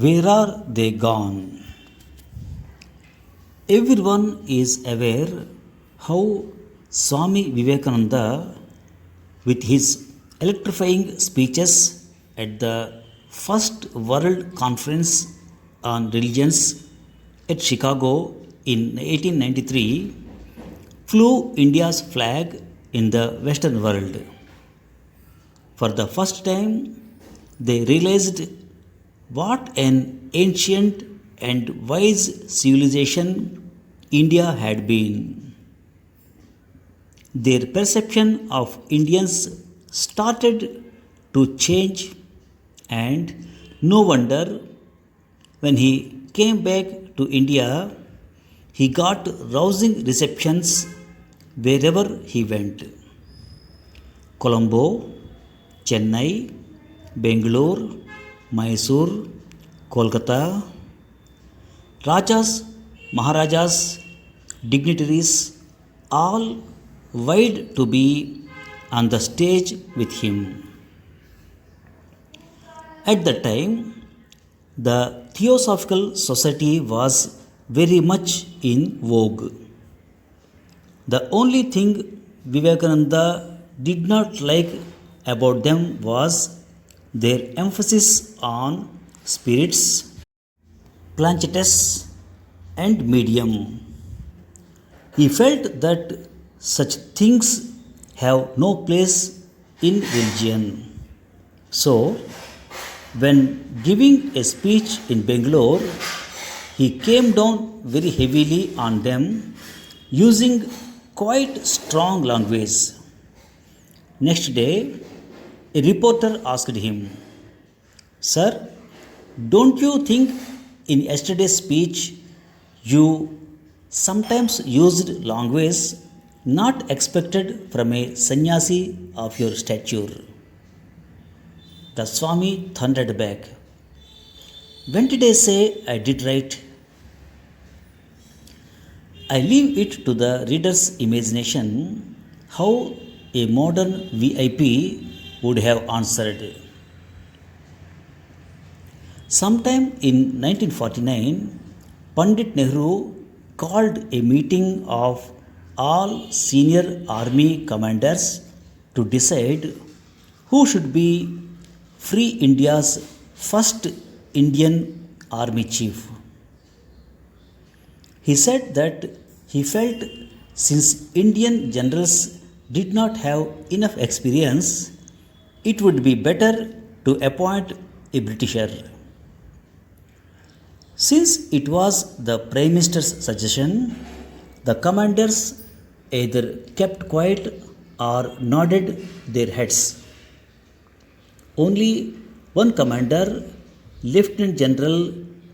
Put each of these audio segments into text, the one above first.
Where are they gone? Everyone is aware how Swami Vivekananda, with his electrifying speeches at the First World Conference on Religions at Chicago in 1893, flew India's flag in the Western world. For the first time, they realized what an ancient and wise civilization India had been. Their perception of Indians started to change, and no wonder when he came back to India, he got rousing receptions wherever he went. Colombo, Chennai, Bangalore, Mysore, Kolkata, Rajas, Maharajas, dignitaries, all vied to be on the stage with him. At that time, the Theosophical Society was very much in vogue. The only thing Vivekananda did not like about them was their emphasis on spirits, planctetus, and medium. He felt that such things have no place in religion. So, when giving a speech in Bangalore, he came down very heavily on them, using quite strong language. Next day, a reporter asked him, "Sir, don't you think in yesterday's speech you sometimes used language not expected from a sannyasi of your stature?" The Swami thundered back, "When did I say I did right?" I leave it to the reader's imagination how a modern VIP would have answered. Sometime in 1949, Pandit Nehru called a meeting of all senior army commanders to decide who should be Free India's first Indian Army Chief. He said that he felt since Indian generals did not have enough experience, it would be better to appoint a Britisher. Since it was the Prime Minister's suggestion, the commanders either kept quiet or nodded their heads. Only one commander, Lieutenant General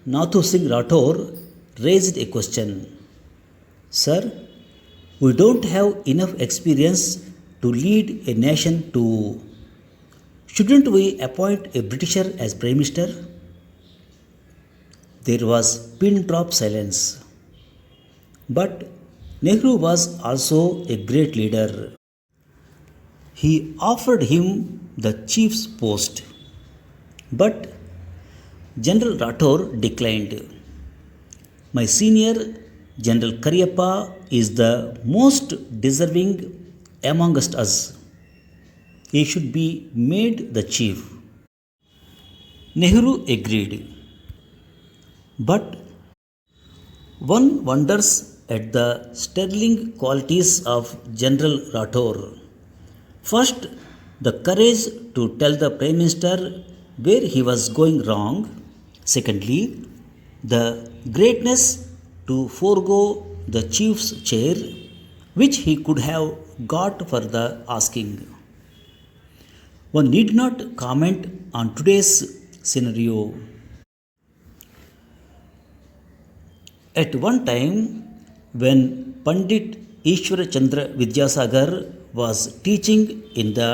Nathu Singh Rathore, raised a question. "Sir, we don't have enough experience to lead a nation too. Shouldn't we appoint a Britisher as Prime Minister?" There was pin drop silence. But Nehru was also a great leader. He offered him the chief's post. But General Rathore declined. "My senior, General Cariappa, is the most deserving amongst us. He should be made the chief." Nehru agreed. But one wonders at the sterling qualities of General Rathore. First, the courage to tell the Prime Minister where he was going wrong. Secondly, the greatness to forego the chief's chair, which he could have got for the asking. One need not comment on today's scenario. At one time, when Pandit Ishwar Chandra Vidyasagar was teaching in the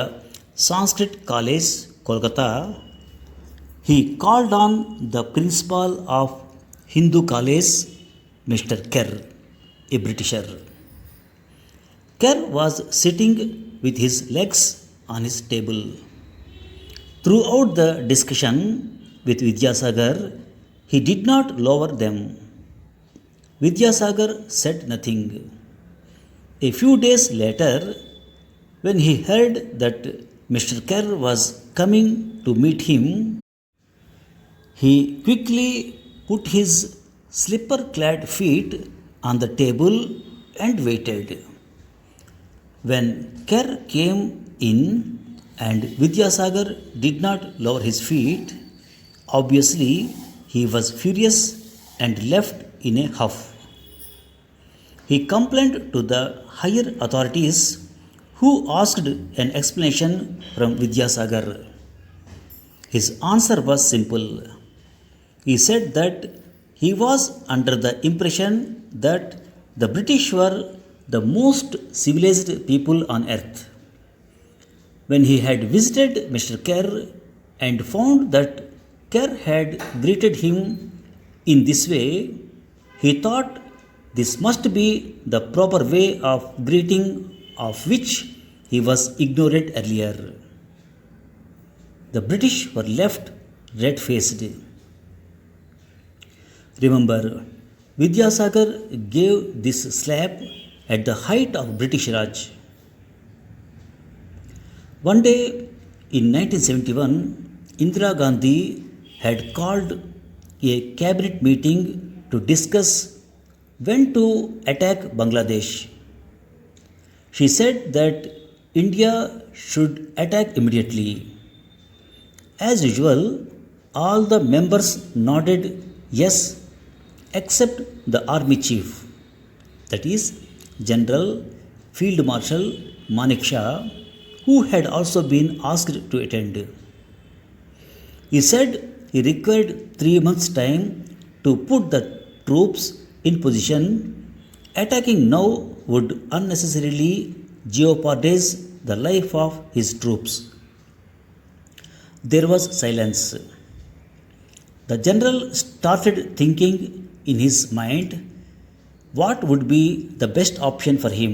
Sanskrit College, Kolkata, he called on the principal of Hindu College, Mr. Kerr, a Britisher. Kerr was sitting with his legs on his table. Throughout the discussion with Vidyasagar, He did not lower them. Vidyasagar said nothing. A few days later, when he heard that Mr. Kerr was coming to meet him, he quickly put his slipper clad feet on the table and waited. When Kerr came in and Vidyasagar did not lower his feet, obviously he was furious and left in a huff. He complained to the higher authorities who asked an explanation from Vidyasagar. His answer was simple. He said that he was under the impression that the British were the most civilized people on earth. When he had visited Mr. Kerr and found that Kerr had greeted him in this way, he thought this must be the proper way of greeting of which he was ignorant earlier. The British were left red faced. Remember, Vidyasagar gave this slap at the height of British Raj. One day in 1971, Indira Gandhi had called a cabinet meeting to discuss when to attack Bangladesh. She said that India should attack immediately. As usual, all the members nodded yes except the army chief, that is, General Field Marshal Manik Shah, who had also been asked to attend. He said he required 3 months' time to put the troops in position. Attacking now would unnecessarily jeopardize the life of his troops. There was silence. The general started thinking in his mind what would be the best option for him,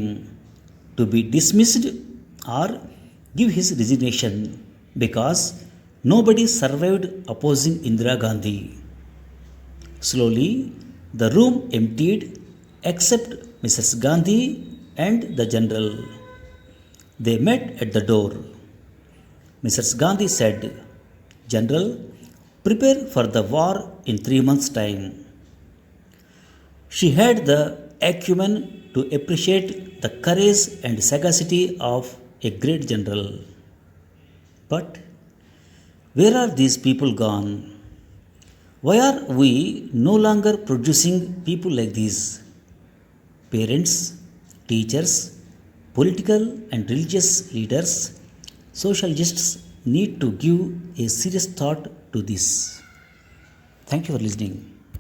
to be dismissed or give his resignation, because nobody survived opposing Indira Gandhi. Slowly, the room emptied except Mrs. Gandhi and the general. They met at the door. Mrs. Gandhi said, "General, prepare for the war in 3 months' time." She had the acumen to appreciate the courage and sagacity of a great general. But where are these people gone? Why are we no longer producing people like these? Parents, teachers, political and religious leaders, sociologists need to give a serious thought to this. Thank you for listening.